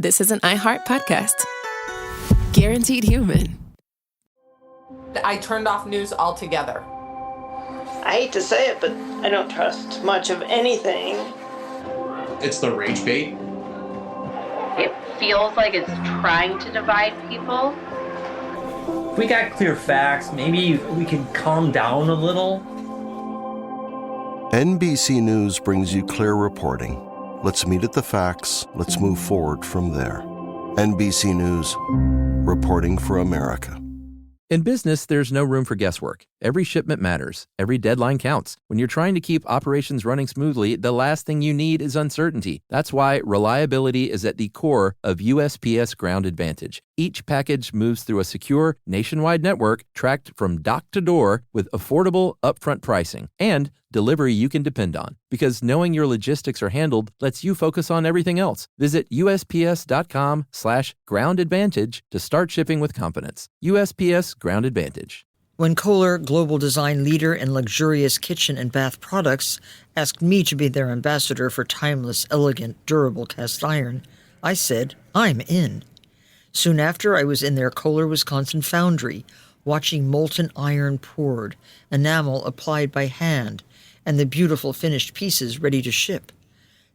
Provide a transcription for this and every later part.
this is an iHeart podcast. Guaranteed human. I turned off news altogether. I hate to say it, but I don't trust much of anything. It's the rage bait. It feels like it's trying to divide people. If we got clear facts, maybe we can calm down a little. NBC News brings you clear reporting. Let's meet at the facts. Let's move forward from there. NBC News, reporting for America. In business, there's no room for guesswork. Every shipment matters. Every deadline counts. When you're trying to keep operations running smoothly, the last thing you need is uncertainty. That's why reliability is at the core of USPS Ground Advantage. Each package moves through a secure, nationwide network tracked from dock to door with affordable, upfront pricing and delivery you can depend on. Because knowing your logistics are handled lets you focus on everything else. Visit USPS.com/Ground Advantage to start shipping with confidence. USPS Ground Advantage. When Kohler, global design leader in luxurious kitchen and bath products, asked me to be their ambassador for timeless, elegant, durable cast iron, I said, I'm in. Soon after, I was in their Kohler, Wisconsin foundry, watching molten iron poured, enamel applied by hand, and the beautiful finished pieces ready to ship.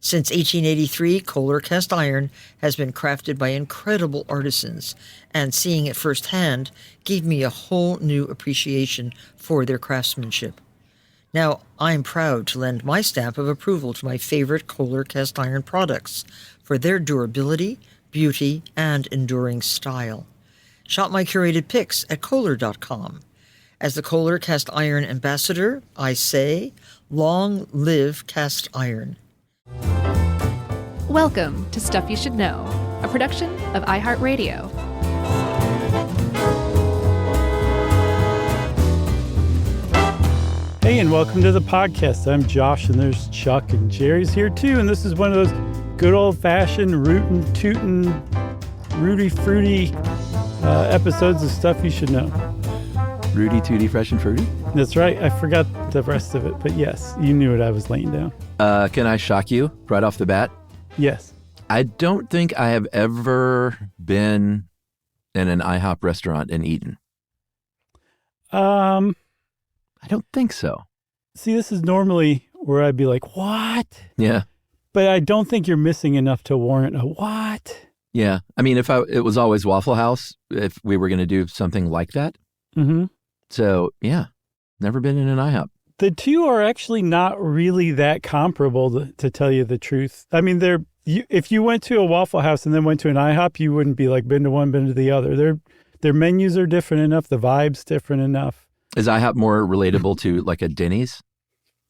Since 1883, Kohler cast iron has been crafted by incredible artisans, and seeing it firsthand gave me a whole new appreciation for their craftsmanship. Now, I'm proud to lend my stamp of approval to my favorite Kohler cast iron products for their durability, beauty, and enduring style. Shop my curated picks at Kohler.com. As the Kohler cast iron ambassador, I say, long live cast iron. Welcome to Stuff You Should Know, a production of iHeartRadio. Hey, and welcome to the podcast. I'm Josh, and there's Chuck, and Jerry's here too. And this is one of those good old-fashioned rootin' tootin' Rudy Fruity episodes of Stuff You Should Know. Rudy Tooty Fresh and Fruity? That's right. I forgot the rest of it, but yes, you knew what I was laying down. Can I shock you right off the bat? Yes. I don't think I have ever been in an IHOP restaurant and eaten. I don't think so. See, this is normally where I'd be like, what? Yeah. But I don't think you're missing enough to warrant a what? Yeah. I mean, it was always Waffle House, if we were going to do something like that. Mm-hmm. So, yeah, never been in an IHOP. The two are actually not really that comparable, to tell you the truth. I mean, if you went to a Waffle House and then went to an IHOP, you wouldn't be like, been to one, been to the other. Their menus are different enough. The vibe's different enough. Is IHOP more relatable to like a Denny's?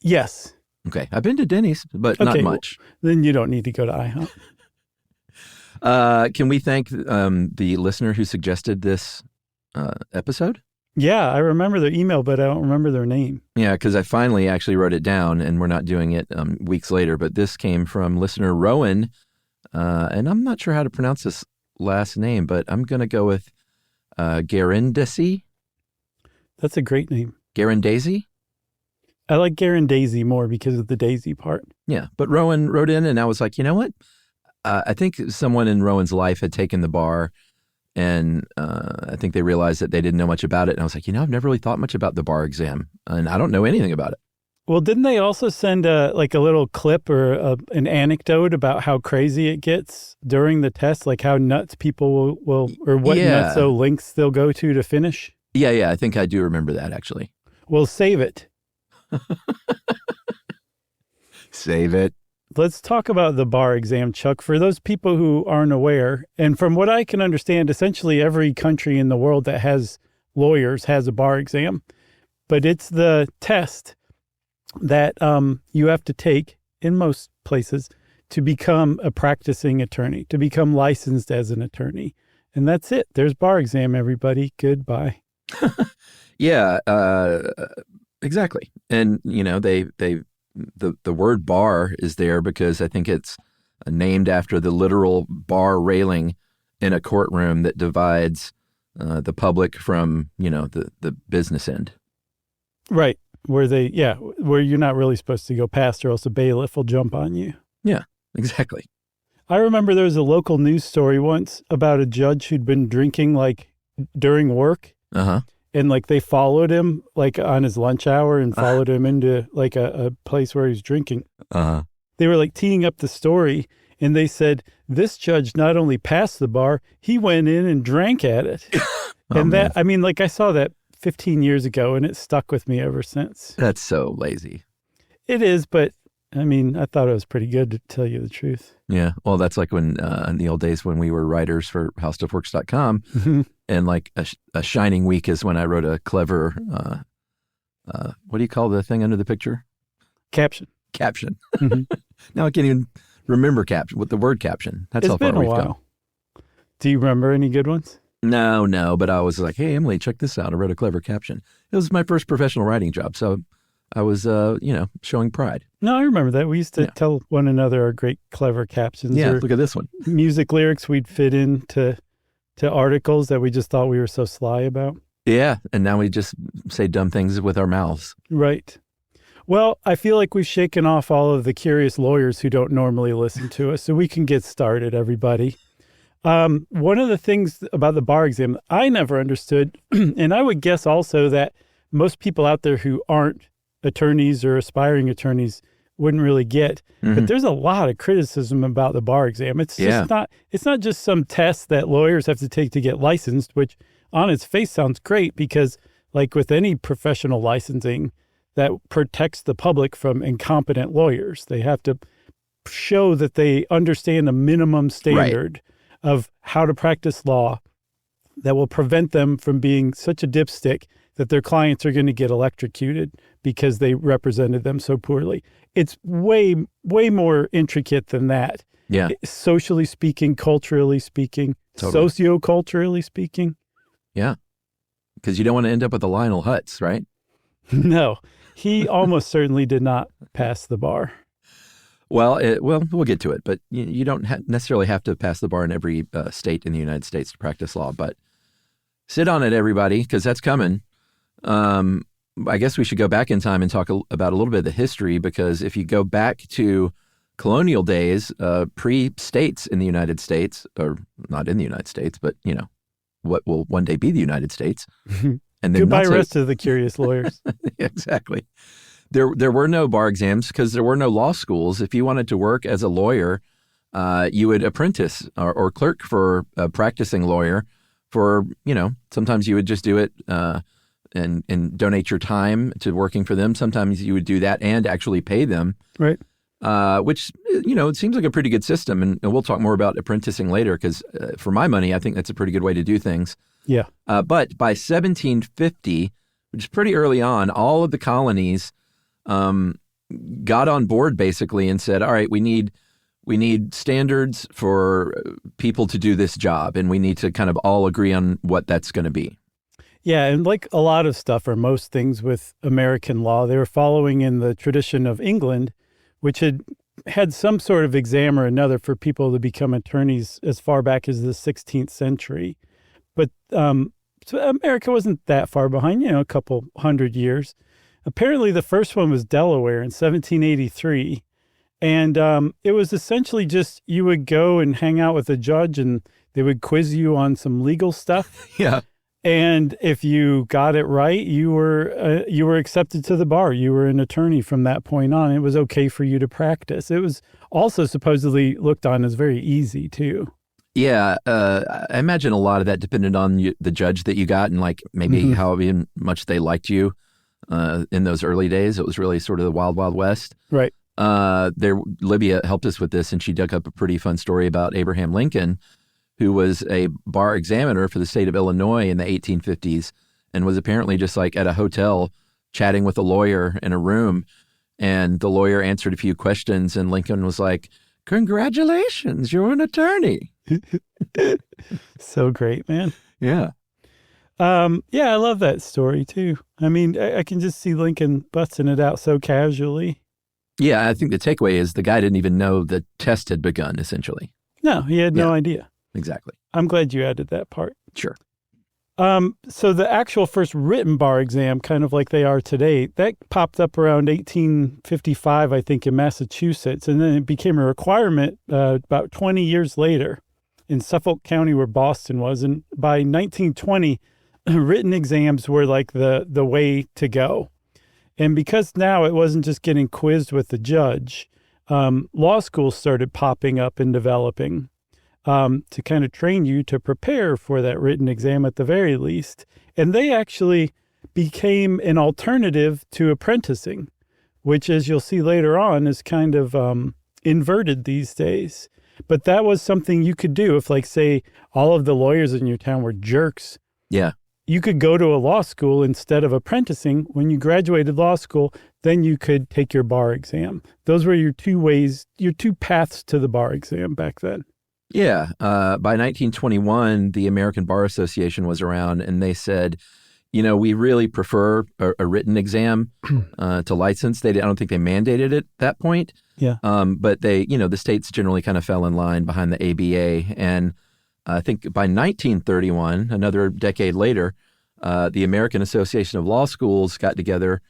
Yes. Okay. I've been to Denny's, but not much. Then you don't need to go to IHOP. Can we thank the listener who suggested this episode? Yeah, I remember their email, but I don't remember their name. Yeah, because I finally actually wrote it down, and we're not doing it weeks later. But this came from listener Rowan, and I'm not sure how to pronounce this last name, but I'm going to go with Garindesi. That's a great name. Garindesi? I like Daisy more because of the Daisy part. Yeah, but Rowan wrote in, and I was like, you know what? I think someone in Rowan's life had taken the bar, and I think they realized that they didn't know much about it. And I was like, I've never really thought much about the bar exam, and I don't know anything about it. Well, didn't they also send a little clip or an anecdote about how crazy it gets during the test, like how nuts people will or what nutso lengths they'll go to finish? Yeah, I think I do remember that, actually. Well, save it. Save it. Let's talk about the bar exam, Chuck. For those people who aren't aware, and from what I can understand, essentially every country in the world that has lawyers has a bar exam. But it's the test that you have to take in most places to become a practicing attorney, to become licensed as an attorney. And that's it. There's bar exam, everybody. Goodbye. Yeah, exactly. And, the word bar is there because I think it's named after the literal bar railing in a courtroom that divides the public from, the business end. Right. Where you're not really supposed to go past or else a bailiff will jump on you. Yeah, exactly. I remember there was a local news story once about a judge who'd been drinking like during work. Uh-huh. And like they followed him like on his lunch hour and followed him into like a place where he was drinking. Uh-huh. They were like teeing up the story, and they said this judge not only passed the bar, he went in and drank at it. And that, I mean, like I saw that 15 years ago and it stuck with me ever since. That's so lazy. It is, but I mean, I thought it was pretty good, to tell you the truth. Yeah. Well, that's like when in the old days when we were writers for HowStuffWorks.com, and like a shining week is when I wrote a clever, what do you call the thing under the picture? Caption. Now I can't even remember what the word caption. That's how far we've come. Do you remember any good ones? No, but I was like, hey, Emily, check this out. I wrote a clever caption. It was my first professional writing job, so I was, showing pride. No, I remember that. We used to tell one another our great, clever captions. Yeah, or look at this one. Music lyrics we'd fit into articles that we just thought we were so sly about. Yeah, and now we just say dumb things with our mouths. Right. Well, I feel like we've shaken off all of the curious lawyers who don't normally listen to us, so we can get started, everybody. One of the things about the bar exam I never understood, and I would guess also that most people out there who aren't attorneys or aspiring attorneys wouldn't really get, but there's a lot of criticism about the bar exam. It's just it's not just some test that lawyers have to take to get licensed, which on its face sounds great because like with any professional licensing that protects the public from incompetent lawyers, they have to show that they understand a minimum standard of how to practice law that will prevent them from being such a dipstick that their clients are going to get electrocuted because they represented them so poorly. It's way, way more intricate than that. Yeah. Socially speaking, culturally speaking, socioculturally speaking. Yeah. Because you don't want to end up with a Lionel Hutz, right? No. He almost certainly did not pass the bar. Well, we'll get to it, but you don't necessarily have to pass the bar in every state in the United States to practice law, but sit on it, everybody, because that's coming. I guess we should go back in time and talk about a little bit of the history, because if you go back to colonial days, pre-states in the United States, or not in the United States, but, what will one day be the United States. And then goodbye, rest of the curious lawyers. Exactly. There were no bar exams because there were no law schools. If you wanted to work as a lawyer, you would apprentice or clerk for a practicing lawyer for, sometimes you would just do it and donate your time to working for them. Sometimes you would do that and actually pay them. Right. Which, it seems like a pretty good system. And we'll talk more about apprenticing later because for my money, I think that's a pretty good way to do things. Yeah. But by 1750, which is pretty early on, all of the colonies got on board basically and said, all right, we need standards for people to do this job, and we need to kind of all agree on what that's going to be. Yeah, and like a lot of stuff or most things with American law, they were following in the tradition of England, which had some sort of exam or another for people to become attorneys as far back as the 16th century. But so America wasn't that far behind, a couple hundred years. Apparently, the first one was Delaware in 1783. And it was essentially just you would go and hang out with a judge and they would quiz you on some legal stuff. Yeah. And if you got it right, you were accepted to the bar. You were an attorney from that point on. It was okay for you to practice. It was also supposedly looked on as very easy, too. Yeah, I imagine a lot of that depended on the judge that you got and like maybe how much they liked you in those early days. It was really sort of the wild, wild west. Right. Libya helped us with this, and she dug up a pretty fun story about Abraham Lincoln, who was a bar examiner for the state of Illinois in the 1850s and was apparently just like at a hotel chatting with a lawyer in a room. And the lawyer answered a few questions and Lincoln was like, "Congratulations, you're an attorney." So great, man. Yeah. Yeah, I love that story too. I mean, I can just see Lincoln busting it out so casually. Yeah, I think the takeaway is the guy didn't even know the test had begun, essentially. No, he had no idea. Exactly. I'm glad you added that part. Sure. So the actual first written bar exam, kind of like they are today, that popped up around 1855, I think, in Massachusetts. And then it became a requirement about 20 years later in Suffolk County, where Boston was. And by 1920, written exams were like the way to go. And because now it wasn't just getting quizzed with the judge, law schools started popping up and developing. To kind of train you to prepare for that written exam at the very least. And they actually became an alternative to apprenticing, which, as you'll see later on, is kind of inverted these days. But that was something you could do if, like, say, all of the lawyers in your town were jerks. Yeah. You could go to a law school instead of apprenticing. When you graduated law school, then you could take your bar exam. Those were your two paths to the bar exam back then. Yeah. By 1921, the American Bar Association was around, and they said, we really prefer a written exam to license. I don't think they mandated it at that point. Yeah. But they, the states generally kind of fell in line behind the ABA. And I think by 1931, another decade later, the American Association of Law Schools got together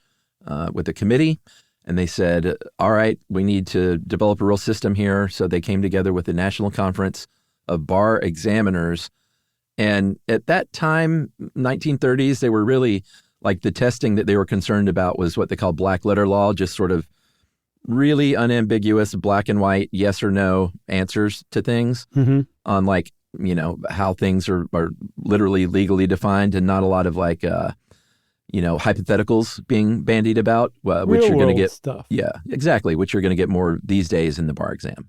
with a committee. And they said, all right, we need to develop a real system here. So they came together with the National Conference of Bar Examiners. And at that time, 1930s, they were really like the testing that they were concerned about was what they call black letter law, just sort of really unambiguous black and white, yes or no answers to things on like, how things are literally legally defined and not a lot of like, hypotheticals being bandied about, which you're going to get stuff. Yeah, exactly. Which you're going to get more these days in the bar exam.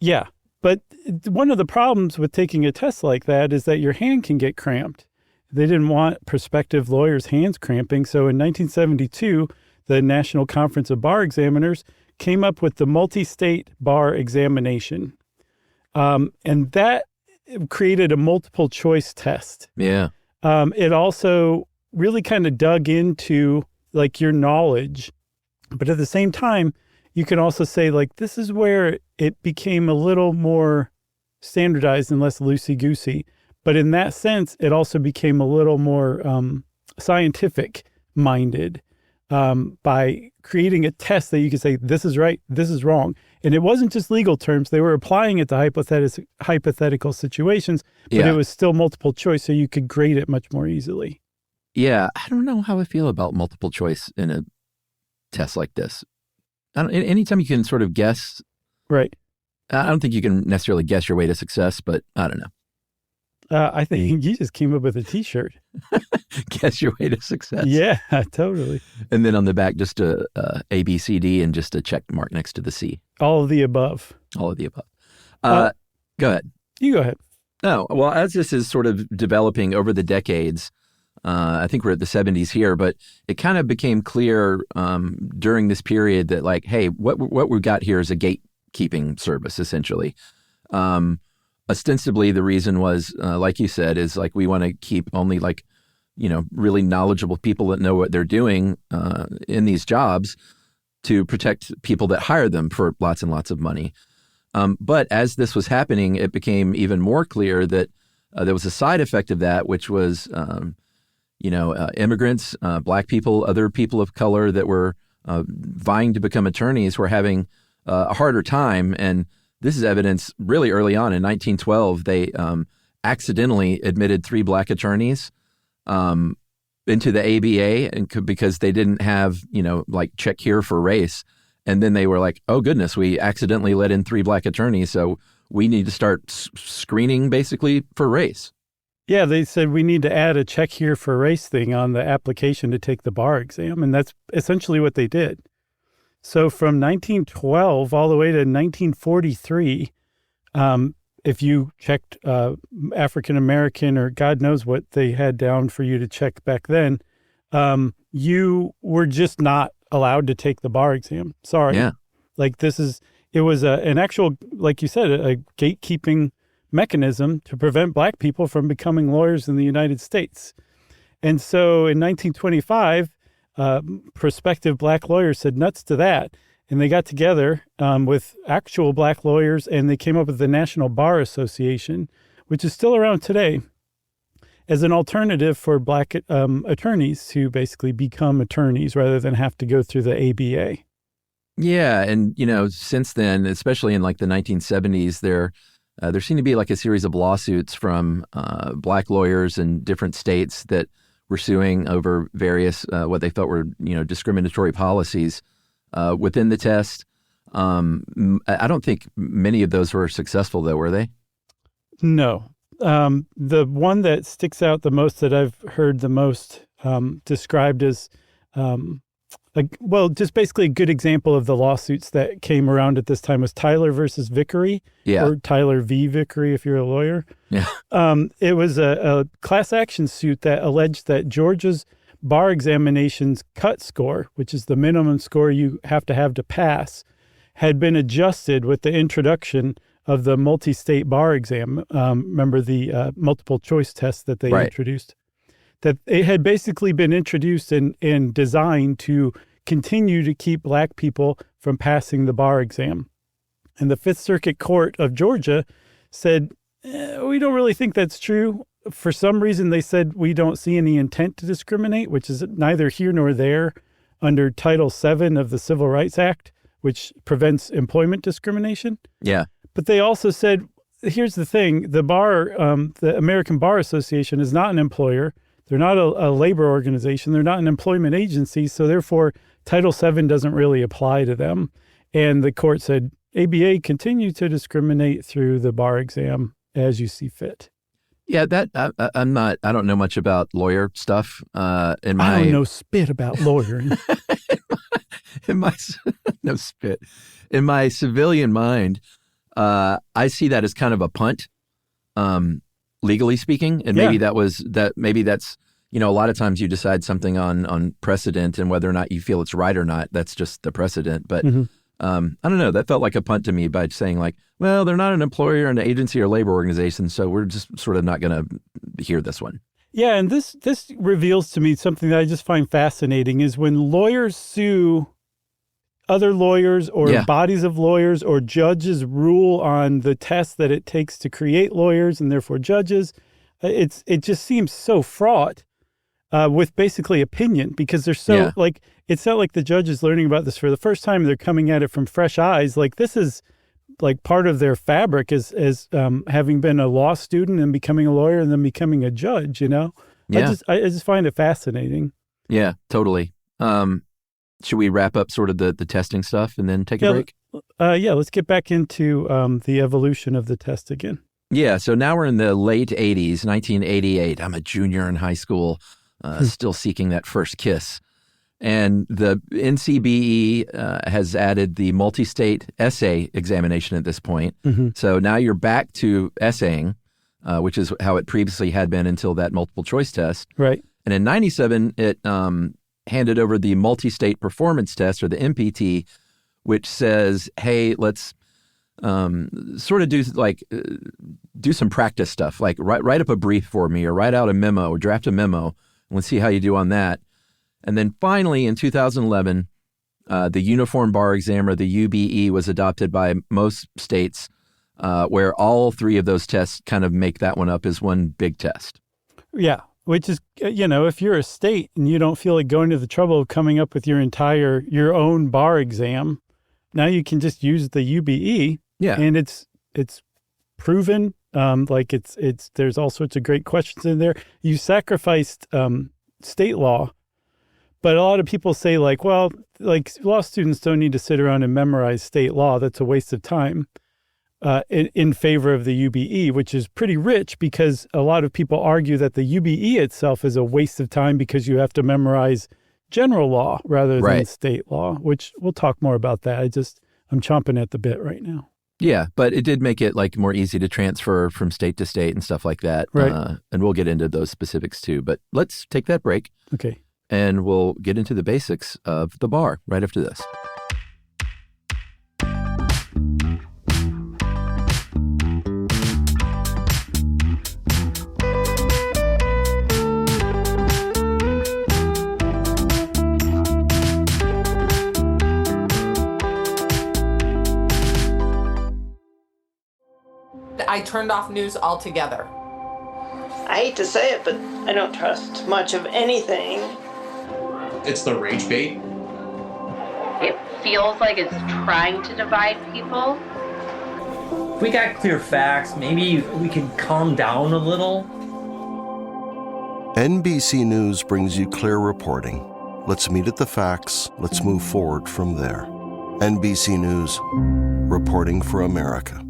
Yeah. But one of the problems with taking a test like that is that your hand can get cramped. They didn't want prospective lawyers' hands cramping. So in 1972, the National Conference of Bar Examiners came up with the multi-state bar examination. And that created a multiple choice test. Yeah. It also really kind of dug into like your knowledge. But at the same time, you can also say like, this is where it became a little more standardized and less loosey-goosey. But in that sense, it also became a little more scientific minded by creating a test that you could say, this is right, this is wrong. And it wasn't just legal terms. They were applying it to hypothetical situations, but it was still multiple choice. So you could grade it much more easily. Yeah, I don't know how I feel about multiple choice in a test like this. Anytime you can sort of guess. Right. I don't think you can necessarily guess your way to success, but I don't know. I think you just came up with a T-shirt. Guess your way to success. Yeah, totally. And then on the back, just a B, C, D, and just a check mark next to the C. All of the above. All of the above. Go ahead. You go ahead. No, well, as this is sort of developing over the decades, I think we're at the 70s here, but it kind of became clear during this period that like, hey, what we've got here is a gatekeeping service, essentially. Ostensibly, the reason was, like you said, is like we want to keep only like, really knowledgeable people that know what they're doing in these jobs to protect people that hire them for lots and lots of money. But as this was happening, it became even more clear that there was a side effect of that, which was immigrants, black people, other people of color that were vying to become attorneys were having a harder time. And this is evidence really early on. In 1912, they accidentally admitted 3 black attorneys into the ABA and because they didn't have, like check here for race. And then they were like, oh, goodness, we accidentally let in 3 black attorneys. So we need to start screening basically for race. Yeah, they said we need to add a check here for race thing on the application to take the bar exam. And that's essentially what they did. So from 1912 all the way to 1943, if you checked African-American or God knows what they had down for you to check back then, you were just not allowed to take the bar exam. Sorry. Yeah. Like it was an actual, like you said, a gatekeeping mechanism to prevent black people from becoming lawyers in the United States. And so in 1925, prospective black lawyers said nuts to that. And they got together with actual black lawyers and they came up with the National Bar Association, which is still around today. as an alternative for black attorneys to basically become attorneys rather than have to go through the ABA. Yeah, and since then, especially in like the 1970s, there seemed to be like a series of lawsuits from black lawyers in different states that were suing over various what they felt were discriminatory policies within the test. I don't think many of those were successful, though, were they? No. The one that sticks out the most that I've heard the most described as, just basically a good example of the lawsuits that came around at this time was Tyler versus Vickery, or Tyler v. Vickery if you're a lawyer. Yeah. It was a class action suit that alleged that Georgia's bar examination's cut score, which is the minimum score you have to pass, had been adjusted with the introduction of the multi-state bar exam. Remember the multiple choice test that they introduced? That it had basically been introduced and designed to continue to keep black people from passing the bar exam. And the Fifth Circuit Court of Georgia said, we don't really think that's true. For some reason, they said we don't see any intent to discriminate, which is neither here nor there under Title VII of the Civil Rights Act, which prevents employment discrimination. Yeah. But they also said, here's the thing, the American Bar Association is not an employer. They're not a labor organization. They're not an employment agency. So therefore, Title VII doesn't really apply to them. And the court said, ABA, continue to discriminate through the bar exam as you see fit. Yeah, I don't know much about lawyer stuff. I don't know spit about lawyering. No spit. In my civilian mind, I see that as kind of a punt, legally speaking. And maybe that's, a lot of times you decide something on precedent and whether or not you feel it's right or not. That's just the precedent. But I don't know. That felt like a punt to me by saying like, well, they're not an employer, an agency or labor organization, so we're just sort of not going to hear this one. Yeah, and this reveals to me something that I just find fascinating is when lawyers sue other lawyers or bodies of lawyers or judges rule on the test that it takes to create lawyers and therefore judges, it just seems so fraught with basically opinion because they're so like, it's not like the judge is learning about this for the first time. They're coming at it from fresh eyes. Like this is like part of their fabric as having been a law student and becoming a lawyer and then becoming a judge, Yeah. I just find it fascinating. Yeah, totally. Should we wrap up sort of the testing stuff and then take a break? Let's get back into the evolution of the test again. Yeah, so now we're in the late 80s, 1988. I'm a junior in high school, still seeking that first kiss. And the NCBE has added the multi-state essay examination at this point. Mm-hmm. So now you're back to essaying, which is how it previously had been until that multiple choice test. Right. And in 97, it handed over the multi-state performance test, or the MPT, which says, hey, let's sort of do some practice stuff, like write up a brief for me or write out a memo or draft a memo, and let's see how you do on that. And then finally, in 2011, the Uniform Bar Exam, or the UBE, was adopted by most states, where all three of those tests kind of make that one up as one big test. Yeah, which is, if you're a state and you don't feel like going to the trouble of coming up with your own bar exam, now you can just use the UBE. Yeah. And it's proven, there's all sorts of great questions in there. You sacrificed state law. But a lot of people say law students don't need to sit around and memorize state law. That's a waste of time in favor of the UBE, which is pretty rich because a lot of people argue that the UBE itself is a waste of time because you have to memorize general law rather than state law, which we'll talk more about that. I'm chomping at the bit right now. Yeah, but it did make it more easy to transfer from state to state and stuff like that. Right. And we'll get into those specifics too. But let's take that break. Okay. And we'll get into the basics of the bar right after this. I turned off news altogether. I hate to say it, but I don't trust much of anything. It's the rage bait. It feels like it's trying to divide people. If we got clear facts, maybe we can calm down a little. NBC News brings you clear reporting. Let's meet at the facts. Let's move forward from there. NBC News, reporting for America.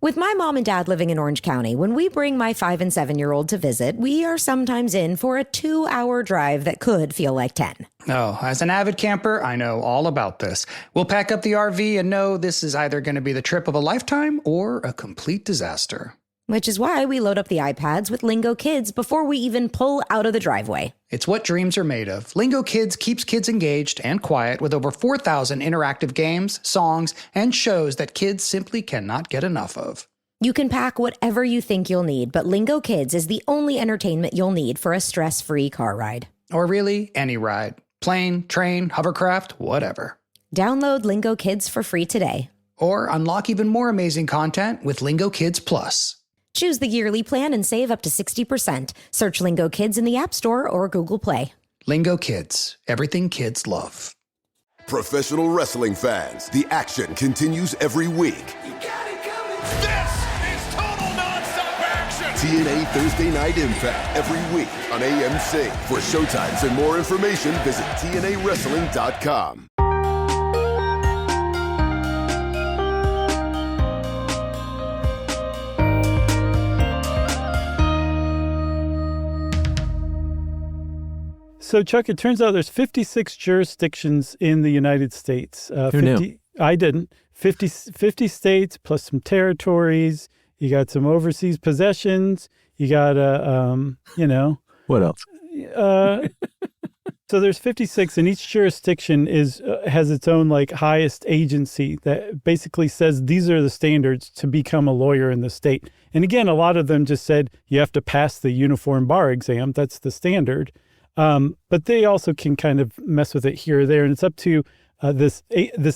With my mom and dad living in Orange County, when we bring my 5 and 7-year-old to visit, we are sometimes in for a 2-hour drive that could feel like 10. Oh, as an avid camper, I know all about this. We'll pack up the RV and know this is either going to be the trip of a lifetime or a complete disaster. Which is why we load up the iPads with Lingo Kids before we even pull out of the driveway. It's what dreams are made of. Lingo Kids keeps kids engaged and quiet with over 4,000 interactive games, songs, and shows that kids simply cannot get enough of. You can pack whatever you think you'll need, but Lingo Kids is the only entertainment you'll need for a stress-free car ride. Or really, any ride. Plane, train, hovercraft, whatever. Download Lingo Kids for free today. Or unlock even more amazing content with Lingo Kids Plus. Choose the yearly plan and save up to 60%. Search Lingo Kids in the App Store or Google Play. Lingo Kids, everything kids love. Professional wrestling fans, the action continues every week. This is total nonstop action! TNA Thursday Night Impact every week on AMC. For showtimes and more information, visit TNAWrestling.com. So, Chuck, it turns out there's 56 jurisdictions in the United States. Who knew? I didn't. 50 states plus some territories. You got some overseas possessions. You got What else? So there's 56, and each jurisdiction has its own highest agency that basically says these are the standards to become a lawyer in the state. And again, a lot of them just said you have to pass the uniform bar exam. That's the standard. But they also can kind of mess with it here or there, and it's up to this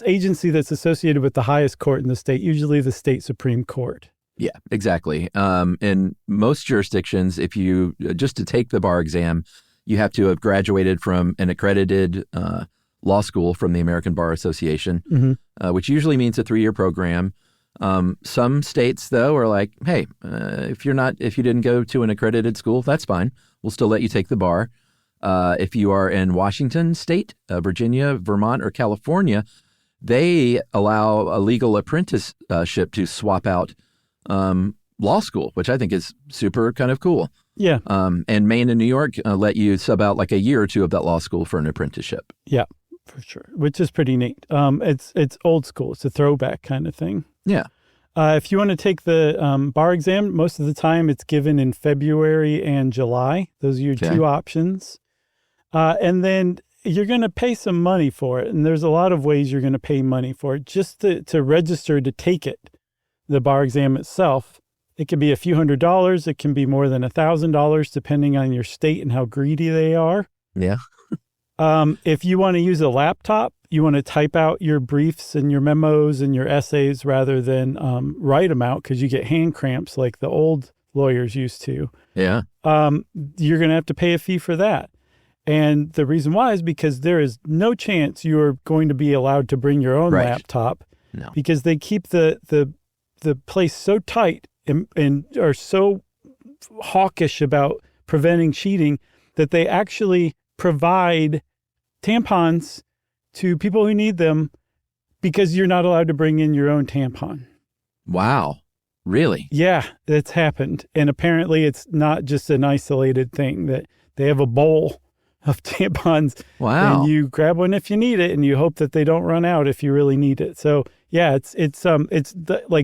agency that's associated with the highest court in the state, usually the state Supreme Court. Yeah, exactly. In most jurisdictions, if you just to take the bar exam, you have to have graduated from an accredited law school from the American Bar Association, which usually means a 3-year program. Some states, though, are like, hey, if you didn't go to an accredited school, that's fine. We'll still let you take the bar. If you are in Washington State, Virginia, Vermont, or California, they allow a legal apprenticeship to swap out law school, which I think is super kind of cool. Yeah. And Maine and New York let you sub out a year or two of that law school for an apprenticeship. Yeah, for sure, which is pretty neat. It's old school. It's a throwback kind of thing. Yeah. If you want to take the bar exam, most of the time it's given in February and July. Those are your two options. And then you're going to pay some money for it. And there's a lot of ways you're going to pay money for it. Just to register to take it, the bar exam itself, it could be a few $100s. It can be more than $1,000, depending on your state and how greedy they are. Yeah. If you want to use a laptop, you want to type out your briefs and your memos and your essays rather than write them out because you get hand cramps like the old lawyers used to. Yeah. You're going to have to pay a fee for that. And the reason why is because there is no chance you're going to be allowed to bring your own laptop because they keep the place so tight and are so hawkish about preventing cheating that they actually provide tampons to people who need them because you're not allowed to bring in your own tampon. Wow. Really? Yeah, it's happened. And apparently it's not just an isolated thing, that they have a bowl of tampons. Wow. And you grab one if you need it and you hope that they don't run out if you really need it. So yeah,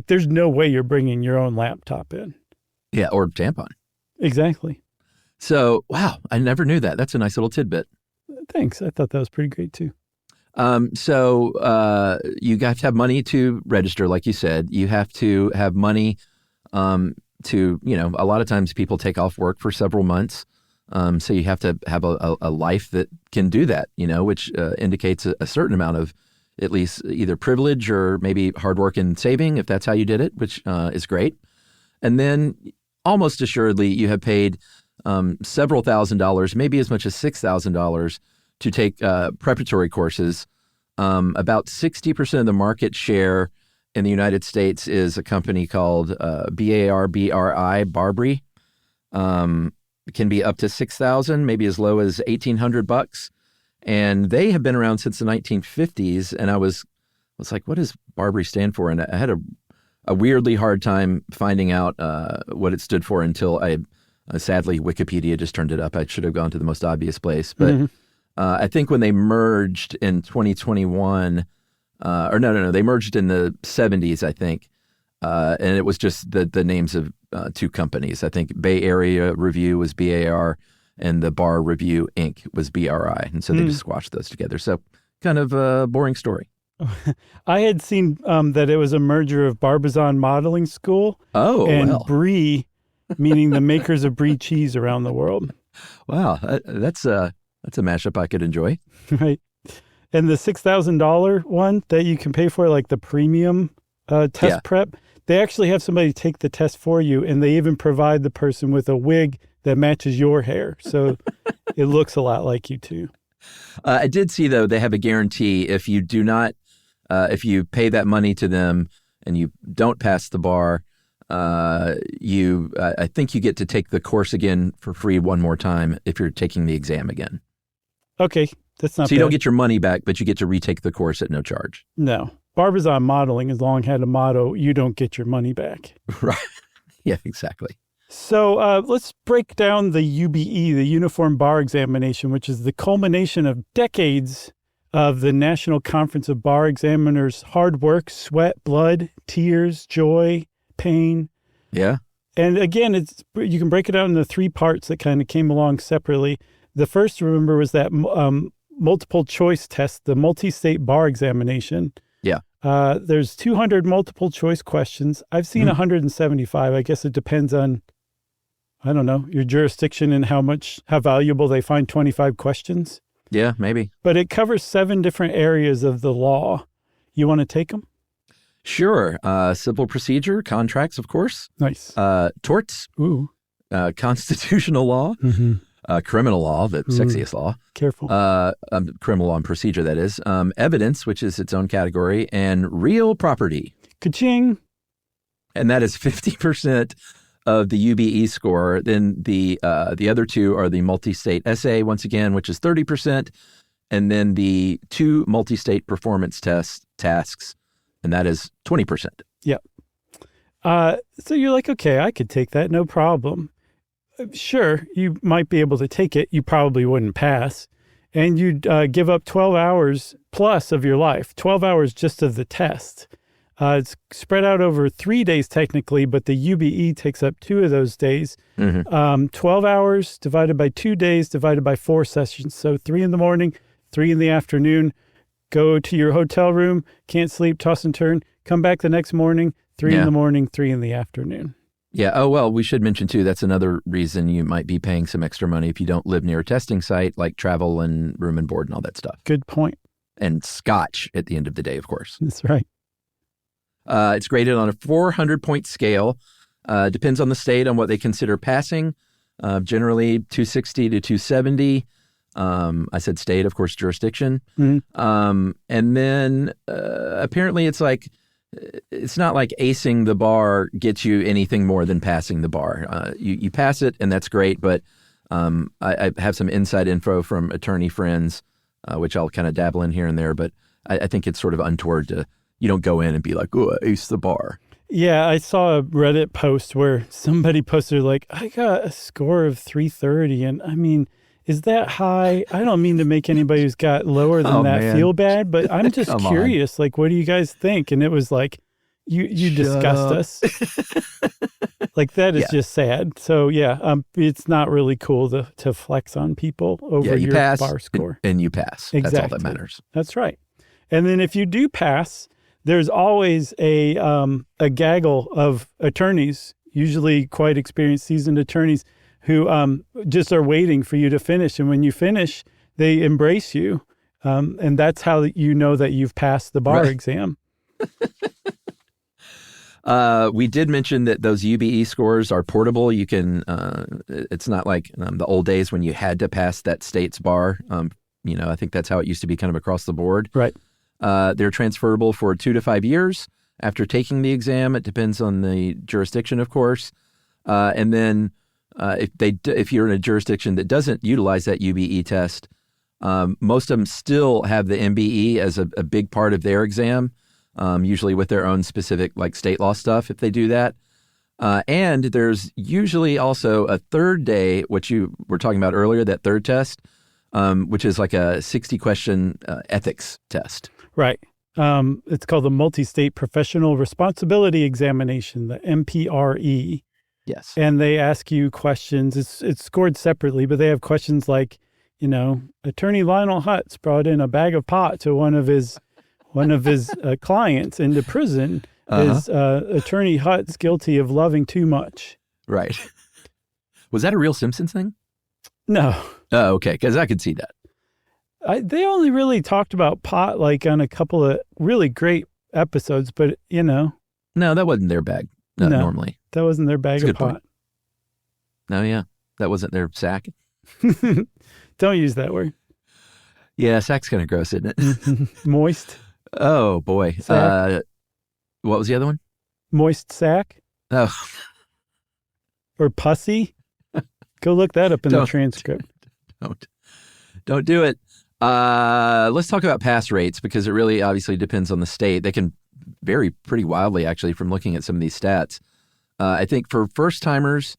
there's no way you're bringing your own laptop in. Yeah. Or tampon. Exactly. So, wow, I never knew that. That's a nice little tidbit. Thanks. I thought that was pretty great too. So you have to have money to register, like you said. You have to have money to, a lot of times people take off work for several months. So you have to have a life that can do that, which indicates a certain amount of at least either privilege or maybe hard work and saving, if that's how you did it, which is great. And then almost assuredly you have paid several $1,000s, maybe as much as $6,000 to take preparatory courses. About 60% of the market share in the United States is a company called Barbri. It can be up to $6,000, maybe as low as $1,800. And they have been around since the 1950s. And I was like, what does Barbri stand for? And I had a weirdly hard time finding out what it stood for until sadly, Wikipedia just turned it up. I should have gone to the most obvious place. But I think when they merged in 2021, they merged in the 70s, I think. And it was just the names of two companies. I think Bay Area Review was BAR and the Bar Review Inc. was BRI. And so they just squashed those together. So kind of a boring story. I had seen that it was a merger of Barbizon Modeling School and Brie, meaning the makers of Brie cheese around the world. Wow, that's a mashup I could enjoy. Right. And the $6,000 one that you can pay for, like the premium test prep, they actually have somebody take the test for you, and they even provide the person with a wig that matches your hair. So it looks a lot like you too. I did see, though, they have a guarantee if you do not, if you pay that money to them and you don't pass the bar, I think you get to take the course again for free one more time if you're taking the exam again. Okay, that's not so you bad. don't get your money back, but you get to retake the course at no charge. No. Barbizon Modeling has long had a motto, you don't get your money back. Right. Yeah, exactly. So let's break down the UBE, the Uniform Bar Examination, which is the culmination of decades of the National Conference of Bar Examiners' hard work, sweat, blood, tears, joy, pain. Yeah. And again, you can break it out into 3 parts that kind of came along separately. The first, remember, was that multiple choice test, the multi-state bar examination. Yeah. There's 200 multiple choice questions. I've seen 175. I guess it depends on, I don't know, your jurisdiction and how valuable they find 25 questions. Yeah, maybe. But it covers 7 different areas of the law. You want to take them? Sure. Civil procedure, contracts, of course. Nice. Torts. Ooh. Constitutional law. Criminal law, the sexiest law. Careful. Criminal law and procedure, that is. Evidence, which is its own category, and real property. Ka-ching. And that is 50% of the UBE score. Then the other 2 are the multi-state essay, once again, which is 30%, and then the 2 multi-state performance tasks, and that is 20%. Yep. So you're like, okay, I could take that, no problem. Sure, you might be able to take it. You probably wouldn't pass. And you'd give up 12 hours plus of your life, 12 hours just of the test. It's spread out over 3 days technically, but the UBE takes up 2 of those days. 12 hours divided by 2 days divided by 4 sessions. So 3 in the morning, 3 in the afternoon. Go to your hotel room, can't sleep, toss and turn. Come back the next morning, 3 in the morning, 3 in the afternoon. Yeah. Oh, well, we should mention, too, that's another reason you might be paying some extra money if you don't live near a testing site, like travel and room and board and all that stuff. Good point. And scotch at the end of the day, of course. That's right. It's graded on a 400-point scale. Depends on the state on what they consider passing. Generally 260 to 270. I said state, of course, jurisdiction. And then apparently it's like, it's not like acing the bar gets you anything more than passing the bar. You pass it, and that's great, but I have some inside info from attorney friends, which I'll kind of dabble in here and there, but I think it's sort of untoward to, you don't go in and be like, oh, I aced the bar. Yeah, I saw a Reddit post where somebody posted like, I got a score of 330, and I mean, is that high? I don't mean to make anybody who's got lower than feel bad, but I'm just curious. Like, what do you guys think? And it was like, you disgust us. Like, that is just sad. So, yeah, it's not really cool to flex on people over your pass, bar score. And you pass. Exactly. That's all that matters. That's right. And then if you do pass, there's always a gaggle of attorneys, usually quite experienced, seasoned attorneys, who just are waiting for you to finish. And when you finish, they embrace you. And that's how you know that you've passed the bar exam. We did mention that those UBE scores are portable. You can, it's not like the old days when you had to pass that state's bar. I think that's how it used to be kind of across the board. Right. They're transferable for 2 to 5 years after taking the exam. It depends on the jurisdiction, of course. And then if you're in a jurisdiction that doesn't utilize that UBE test, most of them still have the MBE as a big part of their exam. Usually with their own specific like state law stuff if they do that. And there's usually also a third day, which you were talking about earlier, that third test, which is like a 60-question ethics test. Right. It's called the Multi-State Professional Responsibility Examination, the MPRE. Yes. And they ask you questions. It's scored separately, but they have questions like, Attorney Lionel Hutz brought in a bag of pot to one of his clients into prison. Is Attorney Hutz guilty of loving too much? Right. Was that a real Simpsons thing? No. Oh, okay, because I could see that. They only really talked about pot like on a couple of really great episodes, but No, that wasn't their bag normally. That wasn't their bag of pot. Point. No, yeah. That wasn't their sack. Don't use that word. Yeah, sack's kind of gross, isn't it? Moist. Oh, boy. What was the other one? Moist sack. Oh. Or pussy. Go look that up in the transcript. Don't do it. Let's talk about pass rates because it really obviously depends on the state. They can vary pretty wildly, actually, from looking at some of these stats. I think for first-timers,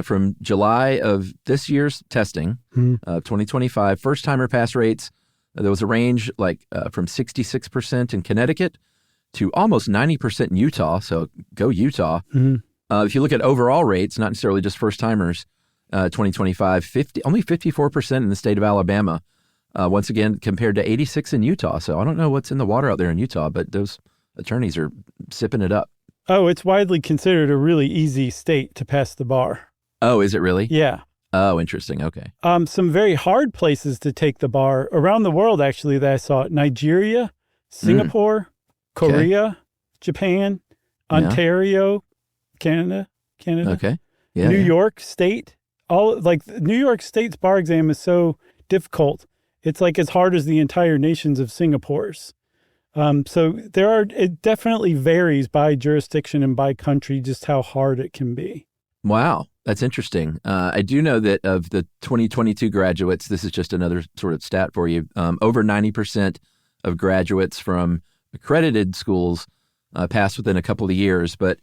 from July of this year's testing, 2025, first-timer pass rates, there was a range from 66% in Connecticut to almost 90% in Utah. So go Utah. If you look at overall rates, not necessarily just first-timers, 2025, only 54% in the state of Alabama. Once again, compared to 86 in Utah. So I don't know what's in the water out there in Utah, but those attorneys are sipping it up. Oh, it's widely considered a really easy state to pass the bar. Oh, is it really? Yeah. Oh, interesting. Okay. Some very hard places to take the bar around the world, actually, that I saw: Nigeria, Singapore, Korea, Japan, Ontario, Canada. Okay. Yeah. New York State. New York State's bar exam is so difficult. It's like as hard as the entire nations of Singapore's. So it definitely varies by jurisdiction and by country just how hard it can be. Wow, that's interesting. I do know that of the 2022 graduates, this is just another sort of stat for you, over 90% of graduates from accredited schools pass within a couple of years. But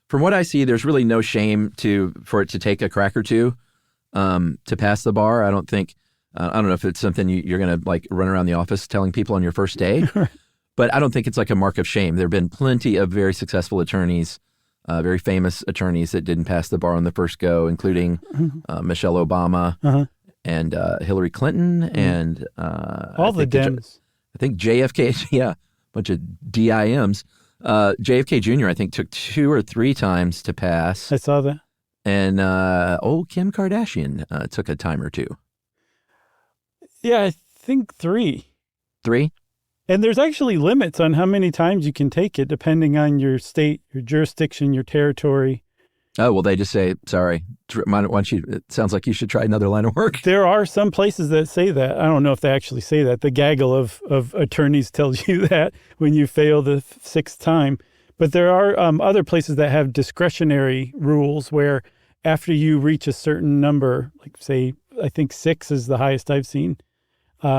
from what I see, there's really no shame for it to take a crack or two to pass the bar. I don't think, I don't know if it's something you're going to run around the office telling people on your first day, but I don't think it's like a mark of shame. There have been plenty of very successful attorneys, very famous attorneys that didn't pass the bar on the first go, including Michelle Obama and Hillary Clinton and all the Dems. I think JFK, a bunch of DIMs. JFK Jr., I think, took 2 or 3 times to pass. I saw that. And old Kim Kardashian took a time or 2. Yeah, I think 3. 3? And there's actually limits on how many times you can take it, depending on your state, your jurisdiction, your territory. Oh, well, they just say, sorry, why don't you, it sounds like you should try another line of work. There are some places that say that. I don't know if they actually say that. The gaggle of attorneys tells you that when you fail the 6th time. But there are other places that have discretionary rules where after you reach a certain number, like say, I think 6 is the highest I've seen,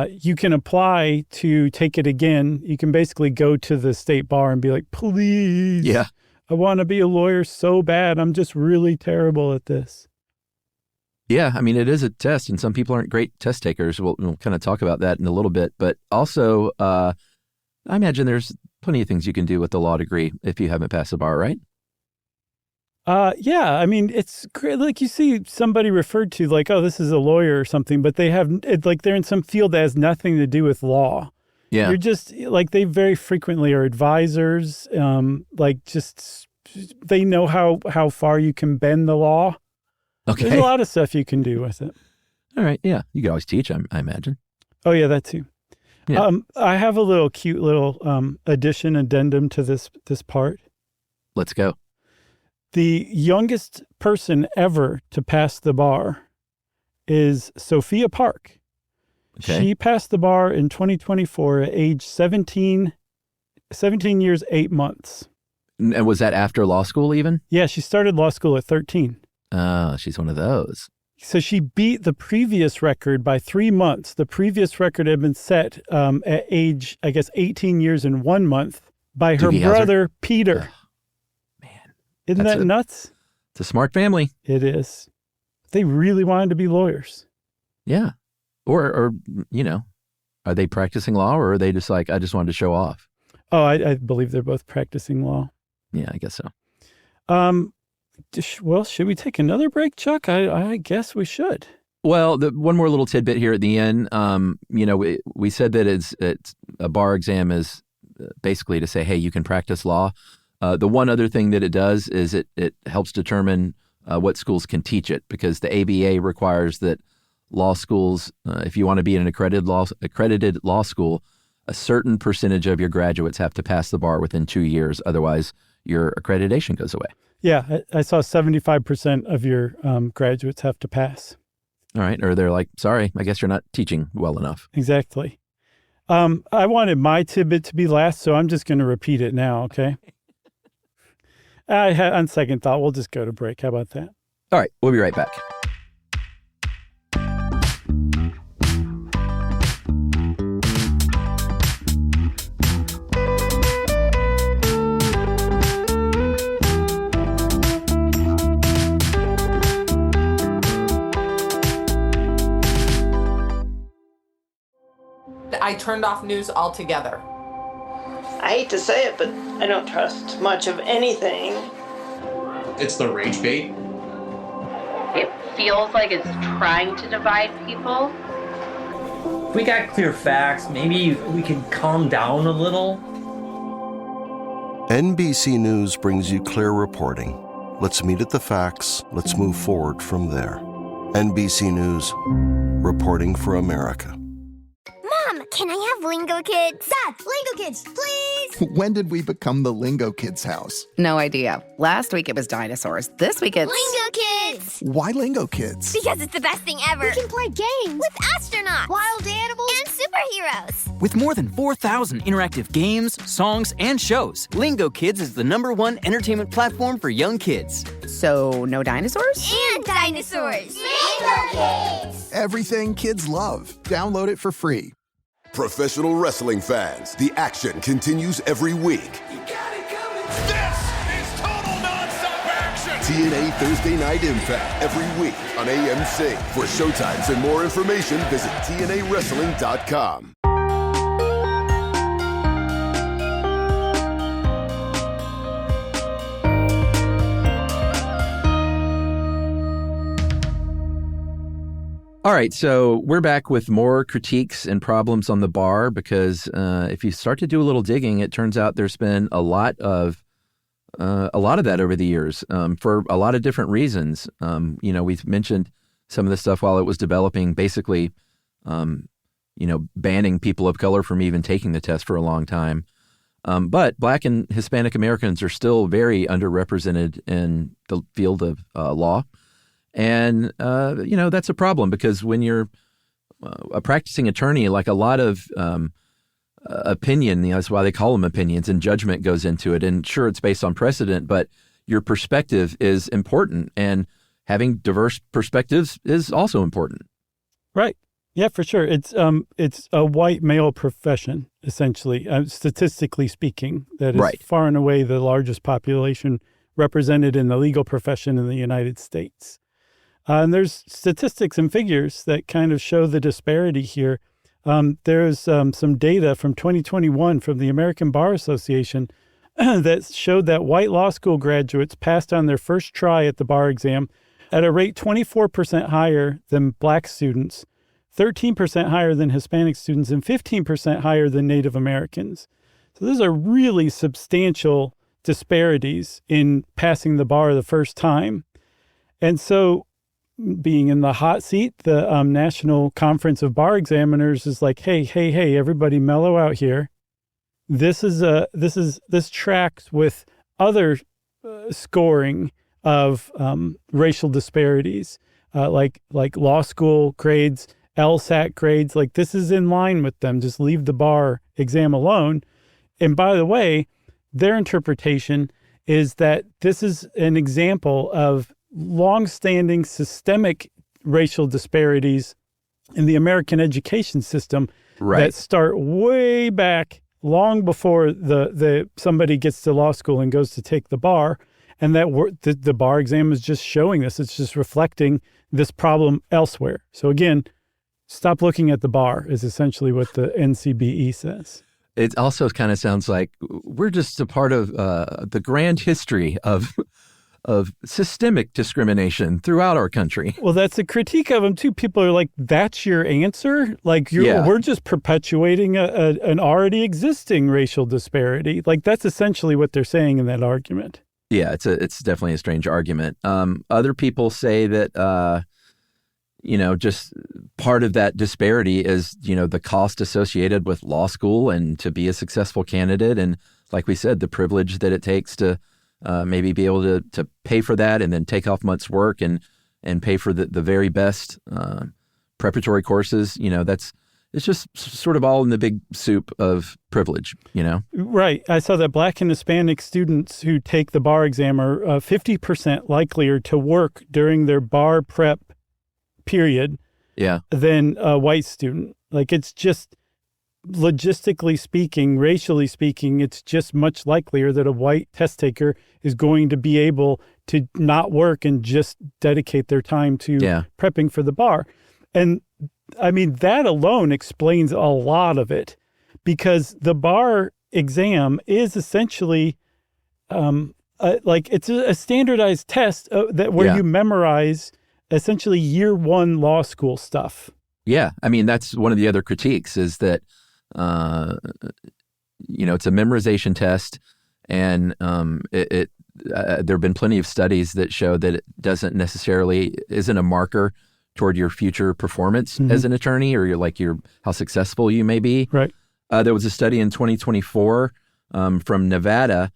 you can apply to take it again. You can basically go to the state bar and be like, please. Yeah. I want to be a lawyer so bad. I'm just really terrible at this. Yeah, I mean, it is a test, and some people aren't great test takers. We'll kind of talk about that in a little bit. But also, I imagine there's plenty of things you can do with the law degree if you haven't passed the bar, right? Yeah, I mean, it's great. Like you see somebody referred to like, oh, this is a lawyer or something, but they have they're in some field that has nothing to do with law. Yeah. You're just like, they very frequently are advisors. They know how far you can bend the law. Okay. There's a lot of stuff you can do with it. All right. Yeah. You can always teach, I imagine. Oh, yeah, that too. Yeah. I have a cute little addendum to this part. Let's go. The youngest person ever to pass the bar is Sophia Park. Okay. She passed the bar in 2024 at age 17 years, 8 months. And was that after law school even? Yeah, she started law school at 13. Oh, she's one of those. So she beat the previous record by 3 months. The previous record had been set at age, I guess, 18 years and 1 month by her Doogie Howser? brother, Peter. Man. Isn't that nuts? It's a smart family. It is. They really wanted to be lawyers. Yeah. Or are they practicing law, or are they just like, I just wanted to show off? Oh, I believe they're both practicing law. Yeah, I guess so. Well, should we take another break, Chuck? I guess we should. Well, one more little tidbit here at the end. We said that it's a bar exam is basically to say, hey, you can practice law. The one other thing that it does is it helps determine what schools can teach it, because the ABA requires that law schools, if you want to be in an accredited law school, a certain percentage of your graduates have to pass the bar within 2 years. Otherwise, your accreditation goes away. Yeah, I saw 75% of your graduates have to pass. All right. Or they're like, sorry, I guess you're not teaching well enough. Exactly. I wanted my tidbit to be last, so I'm just going to repeat it now, okay? On second thought, we'll just go to break. How about that? All right. We'll be right back. I turned off news altogether. I hate to say it, but I don't trust much of anything. It's the rage bait. It feels like it's trying to divide people. If we got clear facts, maybe we can calm down a little. NBC News brings you clear reporting. Let's meet at the facts. Let's move forward from there. NBC News, reporting for America. Mom, can I have Lingo Kids? Dad, Lingo Kids, please! When did we become the Lingo Kids house? No idea. Last week it was dinosaurs. This week it's... Lingo Kids! Why Lingo Kids? Because it's the best thing ever. We can play games with astronauts, wild animals, and superheroes. With more than 4,000 interactive games, songs, and shows, Lingo Kids is the #1 entertainment platform for young kids. So, no dinosaurs? And dinosaurs! Lingo Kids! Everything kids love. Download it for free. Professional wrestling fans, the action continues every week. This is total nonstop action. TNA Thursday Night Impact every week on AMC. For showtimes and more information, visit TNAWrestling.com. All right, so we're back with more critiques and problems on the bar, because if you start to do a little digging, it turns out there's been a lot of that over the years for a lot of different reasons. We've mentioned some of this stuff while it was developing, basically, banning people of color from even taking the test for a long time. But Black and Hispanic Americans are still very underrepresented in the field of law. And, that's a problem, because when you're a practicing attorney, like a lot of opinion, that's why they call them opinions, and judgment goes into it. And sure, it's based on precedent, but your perspective is important. And having diverse perspectives is also important. Right. Yeah, for sure. It's a white male profession, essentially, statistically speaking, that is right. Far and away the largest population represented in the legal profession in the United States. And there's statistics and figures that kind of show the disparity here. There's some data from 2021 from the American Bar Association that showed that white law school graduates passed on their first try at the bar exam at a rate 24% higher than Black students, 13% higher than Hispanic students, and 15% higher than Native Americans. So those are really substantial disparities in passing the bar the first time. And so being in the hot seat, the National Conference of Bar Examiners is like, hey, everybody mellow out here. This tracks with other scoring of racial disparities, like law school grades, LSAT grades. Like, this is in line with them. Just leave the bar exam alone. And by the way, their interpretation is that this is an example of longstanding systemic racial disparities in the American education system that start way back, long before the somebody gets to law school and goes to take the bar, and that the bar exam is just showing this. It's just reflecting this problem elsewhere. So again, stop looking at the bar is essentially what the NCBE says. It also kind of sounds like we're just a part of the grand history of systemic discrimination throughout our country. Well, that's a critique of them too. People are like, "That's your answer? Like, we're just perpetuating an already existing racial disparity." Like, that's essentially what they're saying in that argument. Yeah, it's definitely a strange argument. Other people say that just part of that disparity is, the cost associated with law school and to be a successful candidate. And like we said, the privilege that it takes to maybe be able to pay for that and then take off months' work and pay for the very best preparatory courses. It's just sort of all in the big soup of privilege, Right. I saw that Black and Hispanic students who take the bar exam are 50% likelier to work during their bar prep period than a white student. Like, it's just logistically speaking, racially speaking, it's just much likelier that a white test taker is going to be able to not work and just dedicate their time to prepping for the bar. And I mean, that alone explains a lot of it, because the bar exam is essentially it's a standardized test where you memorize essentially year one law school stuff. Yeah. I mean, that's one of the other critiques is that, it's a memorization test, and there have been plenty of studies that show that it isn't a marker toward your future performance as an attorney or how successful you may be. Right. There was a study in 2024 from Nevada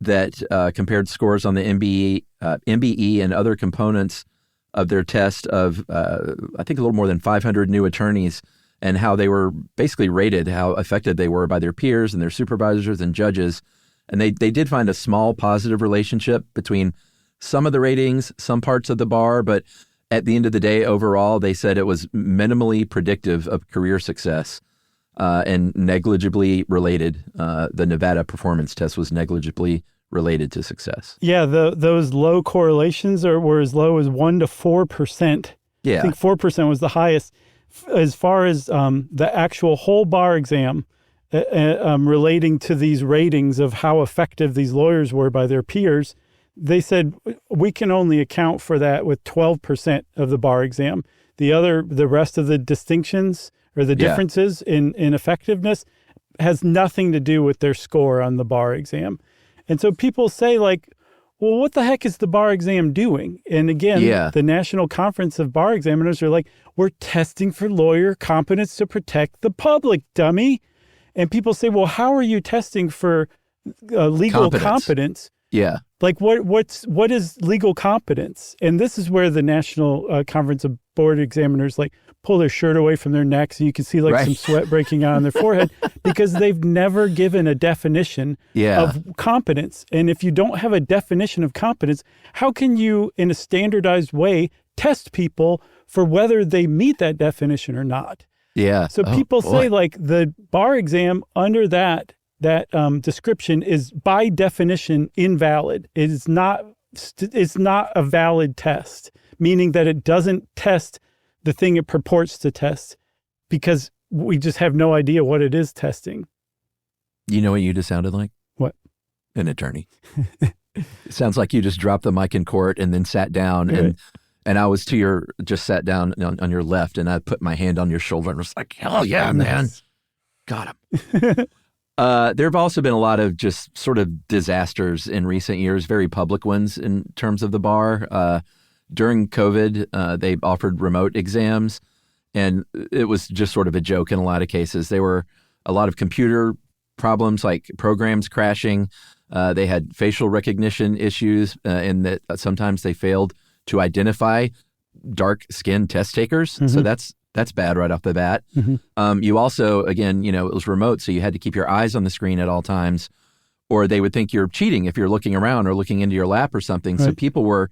that compared scores on the MBE and other components of their test of, I think, a little more than 500 new attorneys, and how they were basically rated, how effective they were by their peers and their supervisors and judges. And they did find a small positive relationship between some of the ratings, some parts of the bar, but at the end of the day, overall, they said it was minimally predictive of career success and negligibly related. The Nevada performance test was negligibly related to success. Yeah, those low correlations were as low as 1% to 4%. Yeah. I think 4% was the highest. As far as the actual whole bar exam relating to these ratings of how effective these lawyers were by their peers, they said we can only account for that with 12% of the bar exam. The rest of the distinctions or the differences in effectiveness has nothing to do with their score on the bar exam. And so people say, like, well, what the heck is the bar exam doing? And again, the National Conference of Bar Examiners are like, we're testing for lawyer competence to protect the public, dummy. And people say, well, how are you testing for legal competence? Yeah. Like, what is legal competence? And this is where the National Conference of Board Examiners pull their shirt away from their necks, and you can see some sweat breaking out on their forehead, because they've never given a definition of competence. And if you don't have a definition of competence, how can you, in a standardized way, test people for whether they meet that definition or not? Yeah. So people say the bar exam under that description is by definition invalid. It's not a valid test, meaning that it doesn't test the thing it purports to test, because we just have no idea what it is testing. You know what you just sounded like? What? An attorney. It sounds like you just dropped the mic in court and then sat down, and I was just sat down on your left, and I put my hand on your shoulder and was like, hell yeah, man. Got him. There have also been a lot of just sort of disasters in recent years, very public ones in terms of the bar. During COVID, they offered remote exams, and it was just sort of a joke in a lot of cases. There were a lot of computer problems, like programs crashing. They had facial recognition issues in that sometimes they failed to identify dark-skinned test takers. Mm-hmm. So that's bad right off the bat. Mm-hmm. You also, again, it was remote, so you had to keep your eyes on the screen at all times, or they would think you're cheating if you're looking around or looking into your lap or something. Right. So people were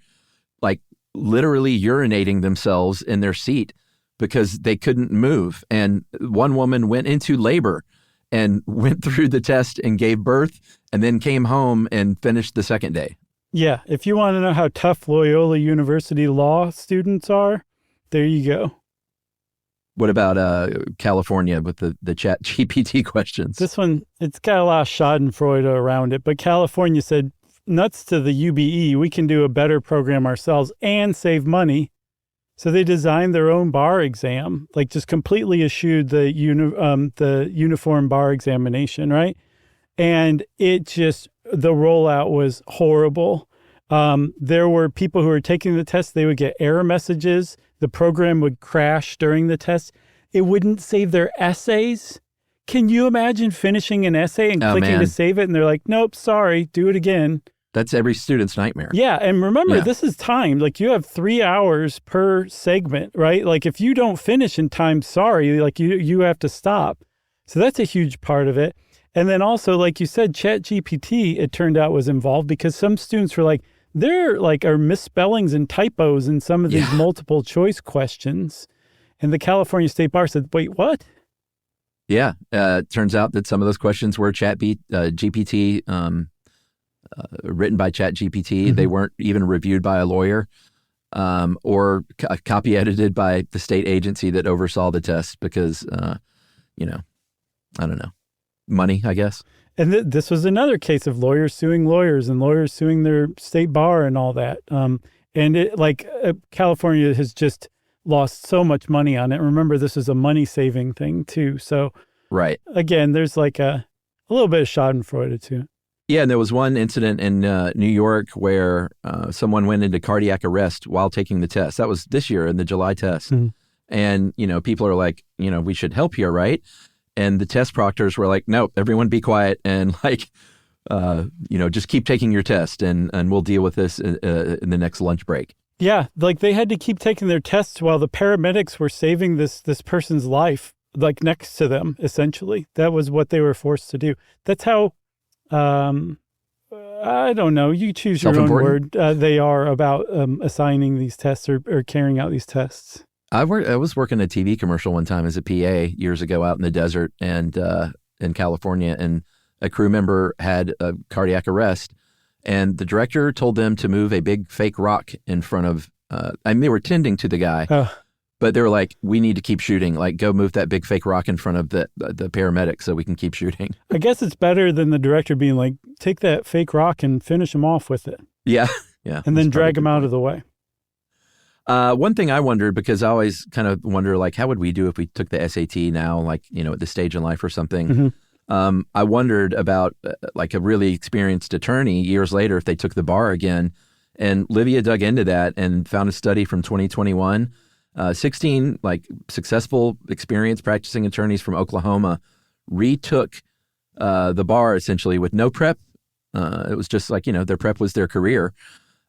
like literally urinating themselves in their seat because they couldn't move. And one woman went into labor and went through the test and gave birth and then came home and finished the second day. Yeah. If you want to know how tough Loyola University law students are, there you go. What about California with the Chat GPT questions? This one, it's got a lot of schadenfreude around it, but California said, nuts to the UBE, we can do a better program ourselves and save money. So they designed their own bar exam, like just completely eschewed the uniform bar examination, right? And it just, the rollout was horrible. There were people who were taking the test, they would get error messages. The program would crash during the test. It wouldn't save their essays. Can you imagine finishing an essay and clicking to save it? And they're like, nope, sorry, do it again. That's every student's nightmare. Yeah. And remember, this is timed. Like you have 3 hours per segment, right? Like if you don't finish in time, sorry, like you have to stop. So that's a huge part of it. And then also, like you said, ChatGPT, it turned out was involved because some students were like, there are misspellings and typos in some of these multiple choice questions. And the California State Bar said, wait, what? Yeah. It turns out that some of those questions were GPT, written by ChatGPT. Mm-hmm. They weren't even reviewed by a lawyer or copy edited by the state agency that oversaw the test because, I don't know, money, I guess. And this was another case of lawyers suing lawyers and lawyers suing their state bar and all that. California has just lost so much money on it. Remember, this is a money-saving thing, too. So, right. Again, there's like a little bit of schadenfreude, too. Yeah, and there was one incident in New York where someone went into cardiac arrest while taking the test. That was this year in the July test. Mm-hmm. And, people are like, we should help here, right? And the test proctors were like, nope, everyone be quiet and just keep taking your test and we'll deal with this in the next lunch break. Yeah, like they had to keep taking their tests while the paramedics were saving this person's life, like next to them, essentially. That was what they were forced to do. That's how, I don't know, you choose your own word, they are about assigning these tests or carrying out these tests. I was working a TV commercial one time as a PA years ago out in the desert and in California, and a crew member had a cardiac arrest, and the director told them to move a big fake rock in front of. They were tending to the guy, but they were like, "We need to keep shooting. Like, go move that big fake rock in front of the paramedic so we can keep shooting." I guess it's better than the director being like, "Take that fake rock and finish him off with it." Yeah. And then drag him out of the way. One thing I wondered, because I always kind of wonder, like, how would we do if we took the SAT now, like, at this stage in life or something? Mm-hmm. I wondered about, like, a really experienced attorney years later if they took the bar again. And Livia dug into that and found a study from 2021. 16, like, successful, experienced practicing attorneys from Oklahoma retook the bar, essentially, with no prep. It was just like, their prep was their career.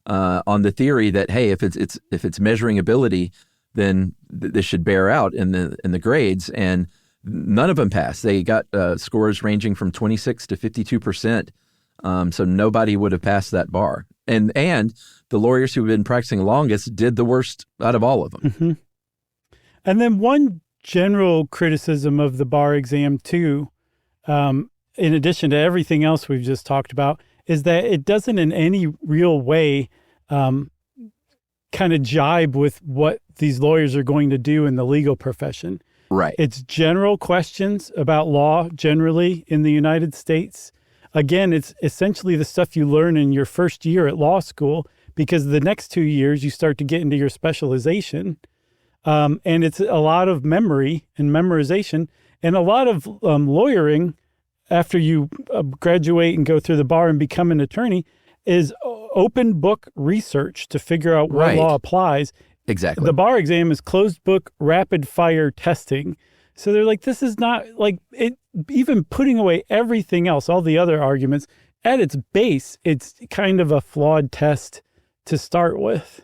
On the theory that, hey, if it's measuring ability, then this should bear out in the grades, and none of them passed. They got scores ranging from 26 to 52%. So nobody would have passed that bar, and the lawyers who've been practicing longest did the worst out of all of them. Mm-hmm. And then one general criticism of the bar exam too, in addition to everything else we've just talked about, is that it doesn't in any real way kind of jibe with what these lawyers are going to do in the legal profession. Right. It's general questions about law generally in the United States. Again, it's essentially the stuff you learn in your first year at law school, because the next 2 years you start to get into your specialization. And it's a lot of memory and memorization and a lot of lawyering after you graduate and go through the bar and become an attorney is open book research to figure out what law applies. Exactly. The bar exam is closed book rapid fire testing. So they're like, this is not like it, even putting away everything else, all the other arguments, at its base, it's kind of a flawed test to start with.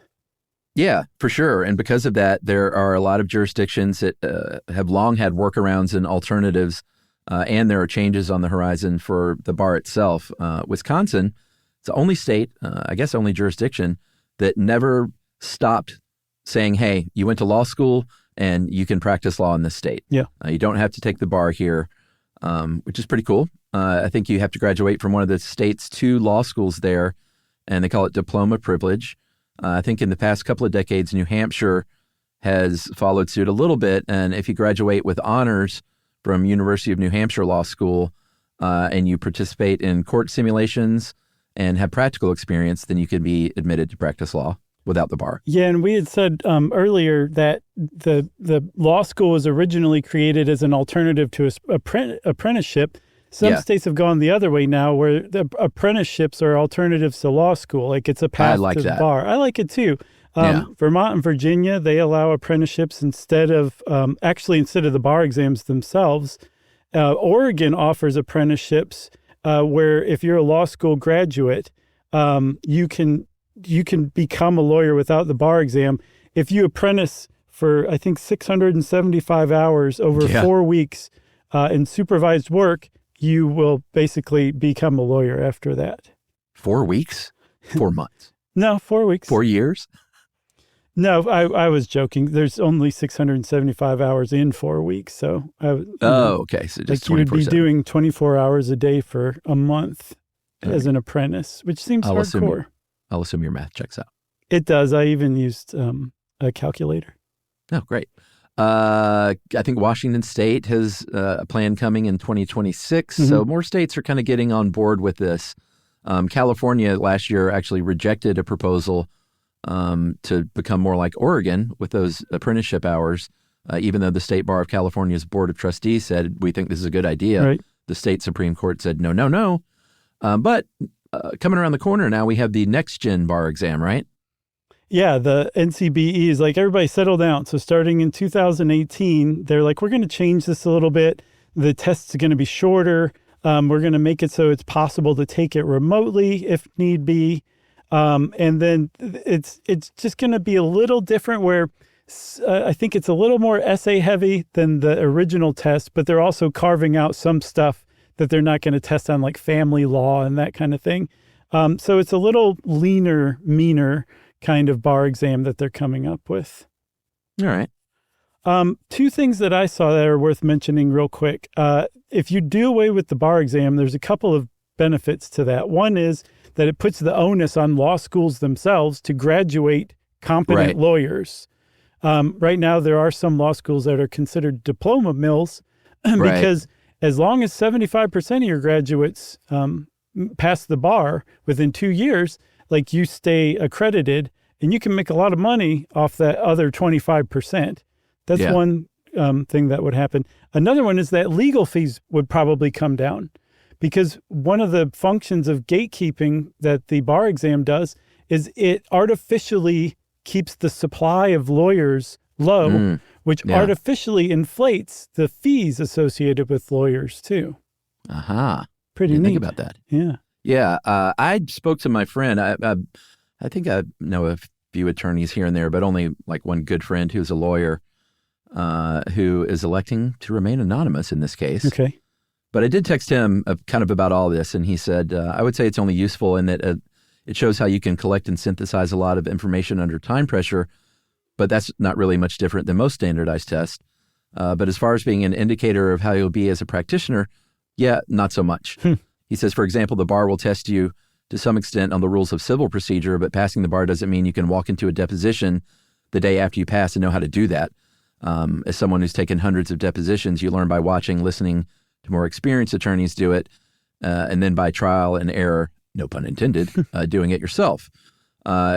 Yeah, for sure. And because of that, there are a lot of jurisdictions that have long had workarounds and alternatives, and there are changes on the horizon for the bar itself. Wisconsin, it's the only state, I guess only jurisdiction, that never stopped saying, hey, you went to law school and you can practice law in this state. Yeah. You don't have to take the bar here, which is pretty cool. I think you have to graduate from one of the state's 2 law schools there, and they call it diploma privilege. I think in the past couple of decades, New Hampshire has followed suit a little bit. And if you graduate with honors from University of New Hampshire Law School and you participate in court simulations and have practical experience, then you can be admitted to practice law without the bar. Yeah, and we had said earlier that the law school was originally created as an alternative to apprenticeship. Some states have gone the other way now, where the apprenticeships are alternatives to law school. Like it's a path to the bar. I like it too. Vermont and Virginia, they allow apprenticeships instead of the bar exams themselves. Oregon offers apprenticeships where if you're a law school graduate, you can become a lawyer without the bar exam. If you apprentice for, I think, 675 hours over 4 weeks in supervised work, you will basically become a lawyer after that. 4 weeks? 4 months? No, 4 weeks. 4 years? No, I was joking. There's only 675 hours in 4 weeks. So, okay. So just like you would be doing 24 hours a day for a month as an apprentice, which seems hardcore. I'll assume your math checks out. It does. I even used a calculator. Oh, great. I think Washington State has a plan coming in 2026. So more states are kind of getting on board with this. California last year actually rejected a proposal to become more like Oregon with those apprenticeship hours, even though the State Bar of California's Board of Trustees said, we think this is a good idea. Right. The state Supreme Court said, no. But coming around the corner now, we have the next gen bar exam, right? Yeah, the NCBE is like, everybody settle down. So starting in 2018, they're like, we're going to change this a little bit. The tests are going to be shorter. We're going to make it so it's possible to take it remotely if need be. And then it's just going to be a little different where I think it's a little more essay heavy than the original test, but they're also carving out some stuff that they're not going to test on, like family law and that kind of thing. So it's a little leaner, meaner kind of bar exam that they're coming up with. All right. 2 things that I saw that are worth mentioning real quick. If you do away with the bar exam, there's a couple of benefits to that. One is that it puts the onus on law schools themselves to graduate competent lawyers. Right now, there are some law schools that are considered diploma mills because as long as 75% of your graduates pass the bar within 2 years, like you stay accredited and you can make a lot of money off that other 25%. That's one thing that would happen. Another one is that legal fees would probably come down because one of the functions of gatekeeping that the bar exam does is it artificially keeps the supply of lawyers low, which artificially inflates the fees associated with lawyers too. Pretty neat. Think about that. Yeah. Yeah. I spoke to my friend. I think I know a few attorneys here and there, but only like one good friend who's a lawyer who is electing to remain anonymous in this case. Okay. But I did text him kind of about all this, and he said, I would say it's only useful in that it shows how you can collect and synthesize a lot of information under time pressure, but that's not really much different than most standardized tests. But as far as being an indicator of how you'll be as a practitioner, yeah, not so much. He says, for example, the bar will test you to some extent on the rules of civil procedure, but passing the bar doesn't mean you can walk into a deposition the day after you pass and know how to do that. As someone who's taken hundreds of depositions, you learn by watching, listening to more experienced attorneys do it, and then by trial and error, no pun intended, doing it yourself.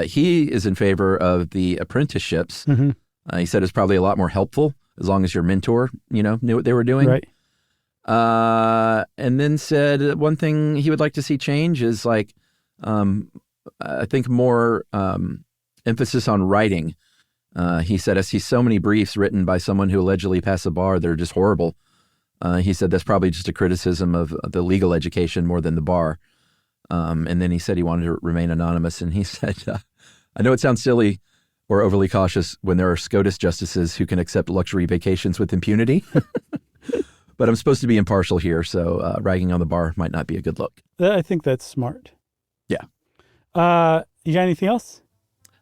He is in favor of the apprenticeships. He said it's probably a lot more helpful as long as your mentor, knew what they were doing. Right. And then said one thing he would like to see change is I think more emphasis on writing. He said, I see so many briefs written by someone who allegedly passed the bar. They're just horrible. He said that's probably just a criticism of the legal education more than the bar. And then he said he wanted to remain anonymous. And he said, I know it sounds silly or overly cautious when there are SCOTUS justices who can accept luxury vacations with impunity. But I'm supposed to be impartial here, so ragging on the bar might not be a good look. I think that's smart. Yeah. You got anything else?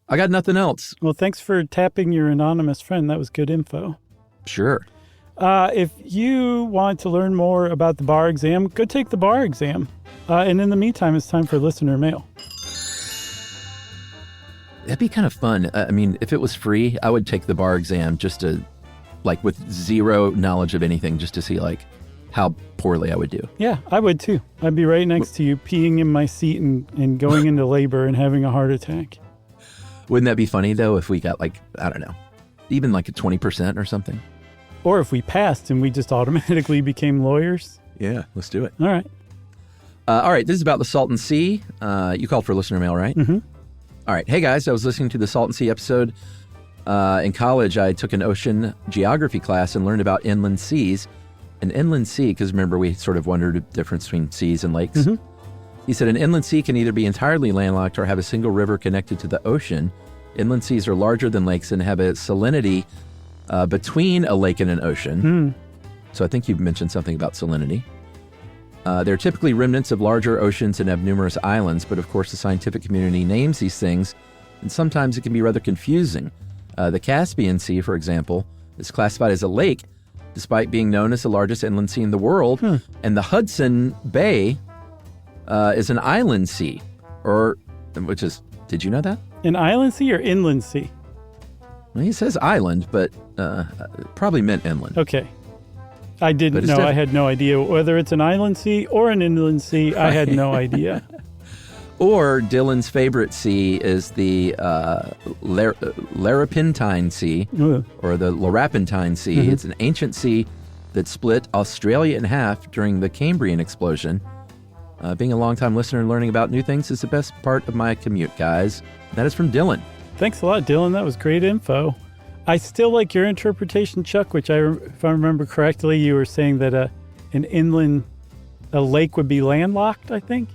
I got nothing else. Well, thanks for tapping your anonymous friend. That was good info. Sure. If you want to learn more about the bar exam, go take the bar exam. And in the meantime, it's time for listener mail. That'd be kind of fun. I mean, if it was free, I would take the bar exam just to, like, with zero knowledge of anything, just to see, like, how poorly I would do. Yeah, I would too. I'd be right next to you, peeing in my seat and going into labor and having a heart attack. Wouldn't that be funny, though, if we got, like, I don't know, even like a 20% or something? Or if we passed and we just automatically became lawyers. Yeah, let's do it. All right. All right, this is about the Salton Sea. You called for listener mail, right? Mm-hmm. All right. Hey, guys, I was listening to the Salton Sea episode. In college, I took an ocean geography class and learned about inland seas. An inland sea, because remember, we sort of wondered the difference between seas and lakes. Mm-hmm. He said an inland sea can either be entirely landlocked or have a single river connected to the ocean. Inland seas are larger than lakes and have a salinity between a lake and an ocean. So I think you've mentioned something about salinity. They're typically remnants of larger oceans and have numerous islands, but of course the scientific community names these things, and sometimes it can be rather confusing. The Caspian Sea, for example, is classified as a lake, despite being known as the largest inland sea in the world, and the Hudson Bay is an island sea, did you know that? An island sea or inland sea? Well, he says island, but probably meant inland. Okay. I didn't know. I had no idea whether it's an island sea or an inland sea. I had no idea. Or Dylan's favorite sea is the Larapentine Sea, or the Larapentine Sea. Mm-hmm. It's an ancient sea that split Australia in half during the Cambrian explosion. Being a longtime listener and learning about new things is the best part of my commute, guys. That is from Dylan. Thanks a lot, Dylan. That was great info. I still like your interpretation, Chuck, which if I remember correctly, you were saying that a lake would be landlocked, I think?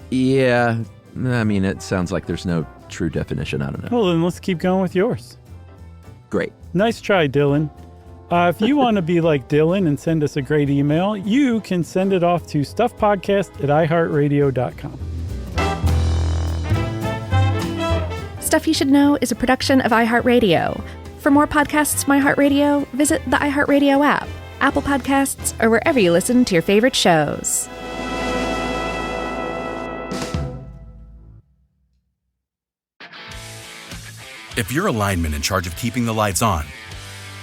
Yeah, I mean, it sounds like there's no true definition. I don't know. Well, then let's keep going with yours. Great. Nice try, Dylan. If you want to be like Dylan and send us a great email, you can send it off to stuffpodcast@iheartradio.com. Stuff You Should Know is a production of iHeartRadio. For more podcasts from iHeartRadio, visit the iHeartRadio app, Apple Podcasts, or wherever you listen to your favorite shows. If you're a lineman in charge of keeping the lights on,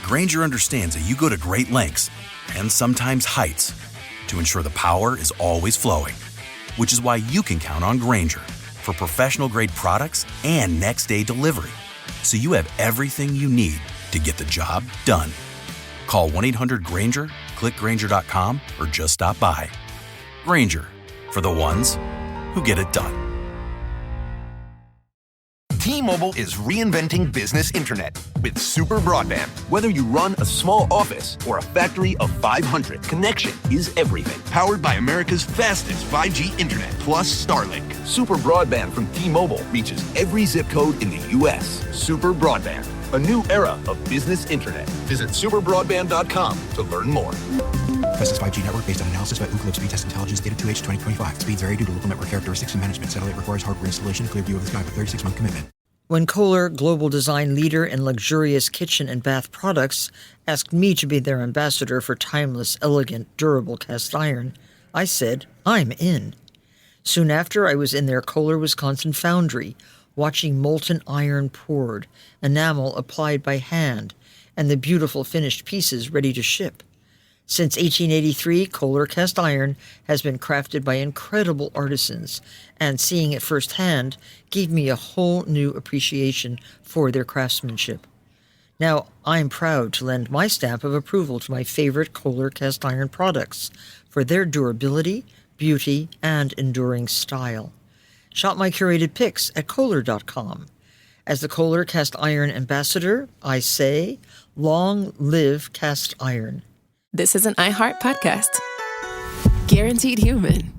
Grainger understands that you go to great lengths, and sometimes heights, to ensure the power is always flowing. Which is why you can count on Grainger for professional-grade products and next-day delivery, so you have everything you need to get the job done. Call 1-800-GRAINGER, click Grainger.com, or just stop by. Grainger, for the ones who get it done. T-Mobile is reinventing business internet with super broadband. Whether you run a small office or a factory of 500, connection is everything. Powered by America's fastest 5G internet, plus Starlink. Super broadband from T-Mobile reaches every zip code in the U.S. Super broadband, a new era of business internet. Visit superbroadband.com to learn more. Fastest 5G network based on analysis by Ookla Speed Test Intelligence Data 2H 2025. Speeds vary due to local network characteristics and management. Satellite requires hardware installation. Clear view of the sky with 36-month commitment. When Kohler, global design leader in luxurious kitchen and bath products, asked me to be their ambassador for timeless, elegant, durable cast iron, I said, I'm in. Soon after, I was in their Kohler, Wisconsin foundry, watching molten iron poured, enamel applied by hand, and the beautiful finished pieces ready to ship. Since 1883, Kohler cast iron has been crafted by incredible artisans, and seeing it firsthand gave me a whole new appreciation for their craftsmanship. Now, I'm proud to lend my stamp of approval to my favorite Kohler cast iron products for their durability, beauty, and enduring style. Shop my curated picks at Kohler.com. As the Kohler cast iron ambassador, I say, long live cast iron. This is an iHeart podcast. Guaranteed Human.